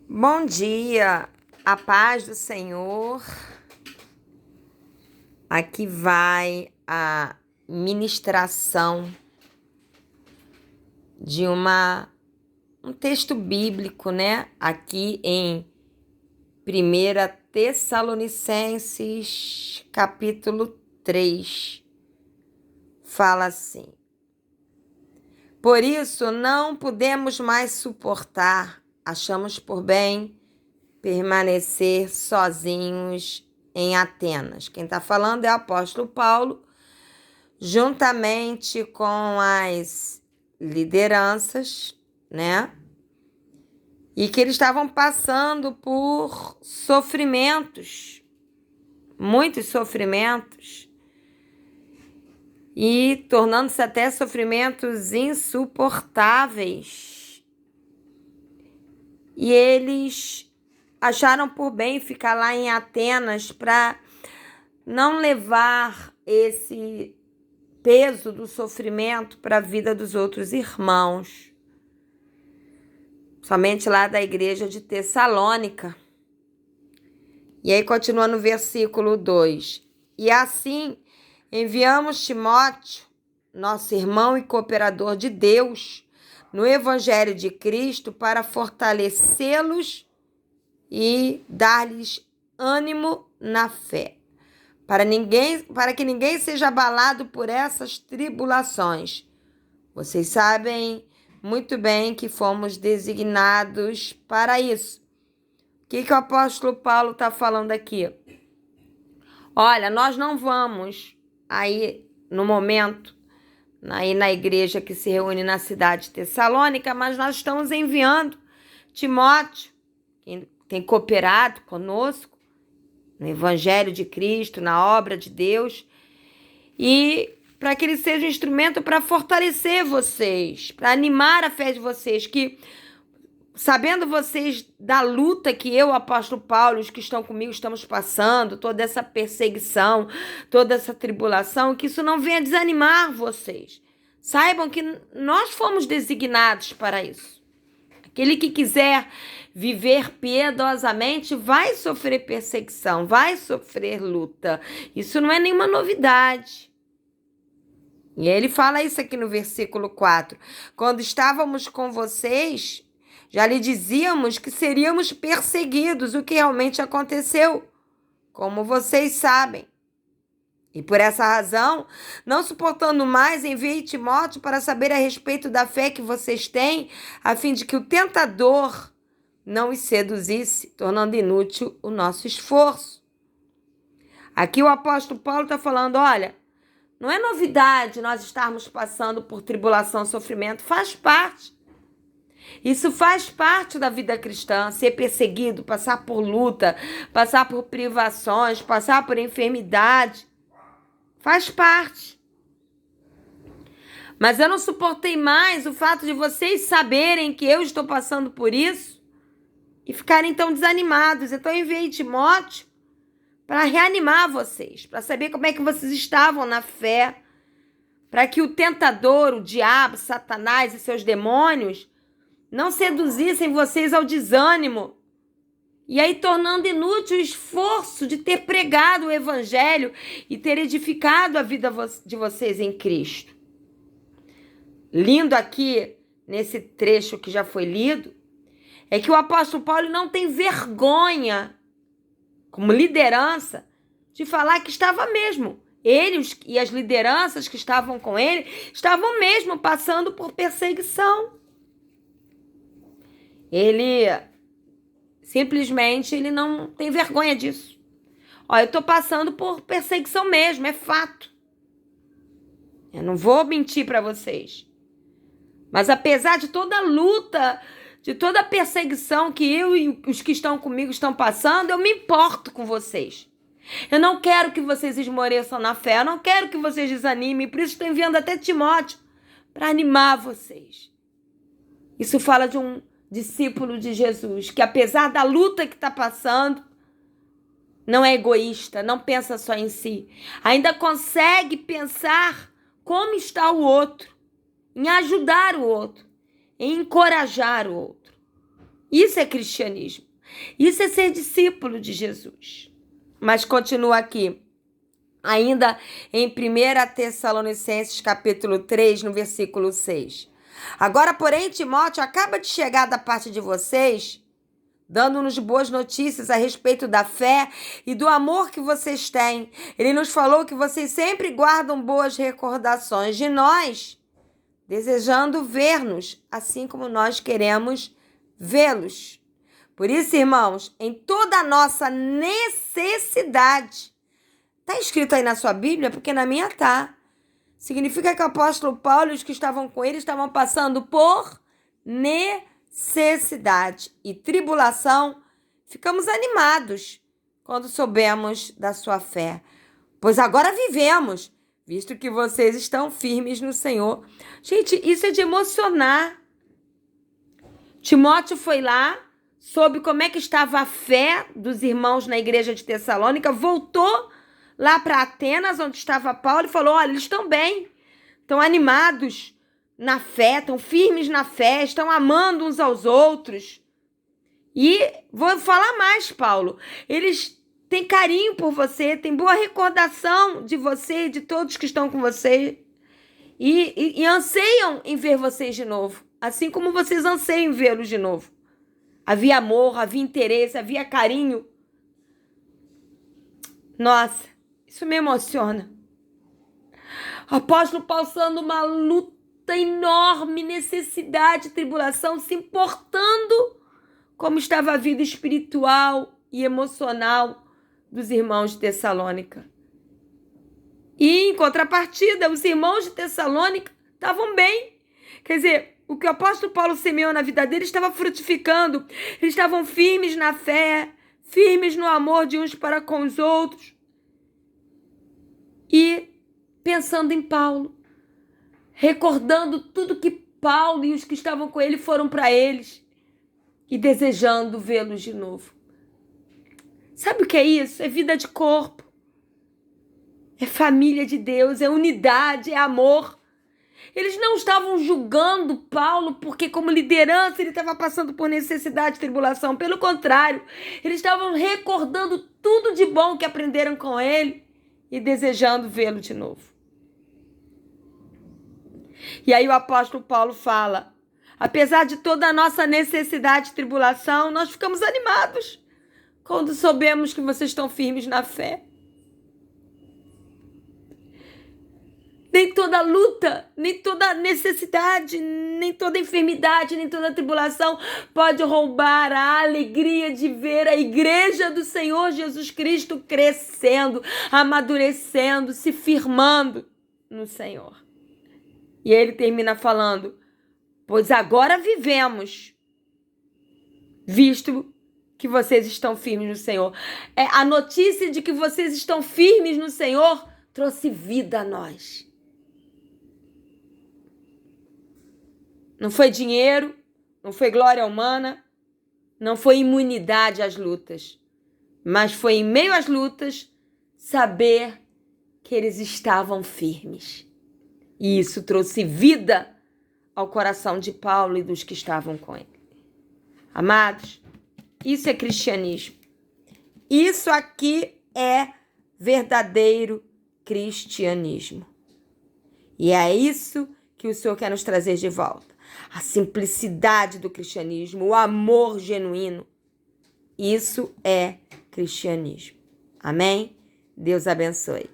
Bom dia, a paz do Senhor. Aqui vai a ministração de um texto bíblico, né? Aqui em 1 Tessalonicenses, capítulo 3. Fala assim: Por isso não podemos mais suportar, achamos por bem permanecer sozinhos em Atenas. Quem está falando é o apóstolo Paulo, juntamente com as lideranças, né? E que eles estavam passando por sofrimentos, muitos sofrimentos, e tornando-se até sofrimentos insuportáveis. E eles acharam por bem ficar lá em Atenas para não levar esse peso do sofrimento para a vida dos outros irmãos, somente lá da igreja de Tessalônica. E aí continua no versículo 2. E assim enviamos Timóteo, nosso irmão e cooperador de Deus, no Evangelho de Cristo, para fortalecê-los e dar-lhes ânimo na fé, para que ninguém seja abalado por essas tribulações. Vocês sabem muito bem que fomos designados para isso. O que o apóstolo Paulo está falando aqui? Olha, nós não vamos aí no momento, aí na igreja que se reúne na cidade de Tessalônica, mas nós estamos enviando Timóteo, que tem cooperado conosco no Evangelho de Cristo, na obra de Deus, e para que ele seja um instrumento para fortalecer vocês, para animar a fé de vocês, que sabendo vocês da luta que eu, o apóstolo Paulo, os que estão comigo estamos passando, toda essa perseguição, toda essa tribulação, que isso não venha desanimar vocês. Saibam que nós fomos designados para isso. Aquele que quiser viver piedosamente vai sofrer perseguição, vai sofrer luta. Isso não é nenhuma novidade. E ele fala isso aqui no versículo 4. Quando estávamos com vocês, já lhe dizíamos que seríamos perseguidos, o que realmente aconteceu, como vocês sabem. E por essa razão, não suportando mais, enviei Timóteo para saber a respeito da fé que vocês têm, a fim de que o tentador não os seduzisse, tornando inútil o nosso esforço. Aqui o apóstolo Paulo está falando, olha, não é novidade nós estarmos passando por tribulação, sofrimento, faz parte. Isso faz parte da vida cristã, ser perseguido, passar por luta, passar por privações, passar por enfermidade. Faz parte. Mas eu não suportei mais o fato de vocês saberem que eu estou passando por isso e ficarem tão desanimados. Então eu enviei Timóteo para reanimar vocês, para saber como é que vocês estavam na fé, para que o tentador, o diabo, Satanás e seus demônios não seduzissem vocês ao desânimo, e aí tornando inútil o esforço de ter pregado o evangelho e ter edificado a vida de vocês em Cristo. Lindo aqui, nesse trecho que já foi lido, é que o apóstolo Paulo não tem vergonha, como liderança, de falar que estava mesmo. Ele e as lideranças que estavam com ele estavam mesmo passando por perseguição. Ele simplesmente não tem vergonha disso. Ó, eu estou passando por perseguição mesmo, é fato. Eu não vou mentir para vocês. Mas apesar de toda a luta, de toda a perseguição que eu e os que estão comigo estão passando, eu me importo com vocês. Eu não quero que vocês esmoreçam na fé, eu não quero que vocês desanimem, por isso estou enviando até Timóteo para animar vocês. Isso fala de um discípulo de Jesus, que apesar da luta que está passando, não é egoísta, não pensa só em si. Ainda consegue pensar como está o outro, em ajudar o outro, em encorajar o outro. Isso é cristianismo. Isso é ser discípulo de Jesus. Mas continua aqui. Ainda em 1 Tessalonicenses, capítulo 3, no versículo 6. Agora, porém, Timóteo acaba de chegar da parte de vocês, dando-nos boas notícias a respeito da fé e do amor que vocês têm. Ele nos falou que vocês sempre guardam boas recordações de nós, desejando ver-nos, assim como nós queremos vê-los. Por isso, irmãos, em toda a nossa necessidade, está escrito aí na sua Bíblia? Porque na minha está. Significa que o apóstolo Paulo e os que estavam com ele estavam passando por necessidade e tribulação. Ficamos animados quando soubemos da sua fé, pois agora vivemos, visto que vocês estão firmes no Senhor. Gente, isso é de emocionar. Timóteo foi lá, soube como é que estava a fé dos irmãos na igreja de Tessalônica, voltou lá para Atenas, onde estava Paulo, e falou: olha, eles estão bem, estão animados na fé, estão firmes na fé, estão amando uns aos outros. E vou falar mais, Paulo, eles têm carinho por você, têm boa recordação de você e de todos que estão com você, e anseiam em ver vocês de novo, assim como vocês anseiam em vê-los de novo. Havia amor, havia interesse, havia carinho. Nossa, isso me emociona. O apóstolo passando uma luta enorme, necessidade, tribulação, se importando como estava a vida espiritual e emocional dos irmãos de Tessalônica. E, em contrapartida, os irmãos de Tessalônica estavam bem. Quer dizer, o que o apóstolo Paulo semeou na vida deles estava frutificando. Eles estavam firmes na fé, firmes no amor de uns para com os outros. E pensando em Paulo, recordando tudo que Paulo e os que estavam com ele foram para eles e desejando vê-los de novo. Sabe o que é isso? É vida de corpo, é família de Deus, é unidade, é amor. Eles não estavam julgando Paulo porque, como liderança, ele estava passando por necessidade e tribulação. Pelo contrário, eles estavam recordando tudo de bom que aprenderam com ele e desejando vê-lo de novo. E aí o apóstolo Paulo fala: apesar de toda a nossa necessidade e tribulação, nós ficamos animados quando soubemos que vocês estão firmes na fé. Nem toda luta, nem toda necessidade, nem toda enfermidade, nem toda tribulação pode roubar a alegria de ver a igreja do Senhor Jesus Cristo crescendo, amadurecendo, se firmando no Senhor. E ele termina falando: pois agora vivemos, visto que vocês estão firmes no Senhor. A notícia de que vocês estão firmes no Senhor trouxe vida a nós. Não foi dinheiro, não foi glória humana, não foi imunidade às lutas, mas foi em meio às lutas saber que eles estavam firmes. E isso trouxe vida ao coração de Paulo e dos que estavam com ele. Amados, isso é cristianismo. Isso aqui é verdadeiro cristianismo. E é isso que o Senhor quer nos trazer de volta. A simplicidade do cristianismo, o amor genuíno. Isso é cristianismo. Amém? Deus abençoe.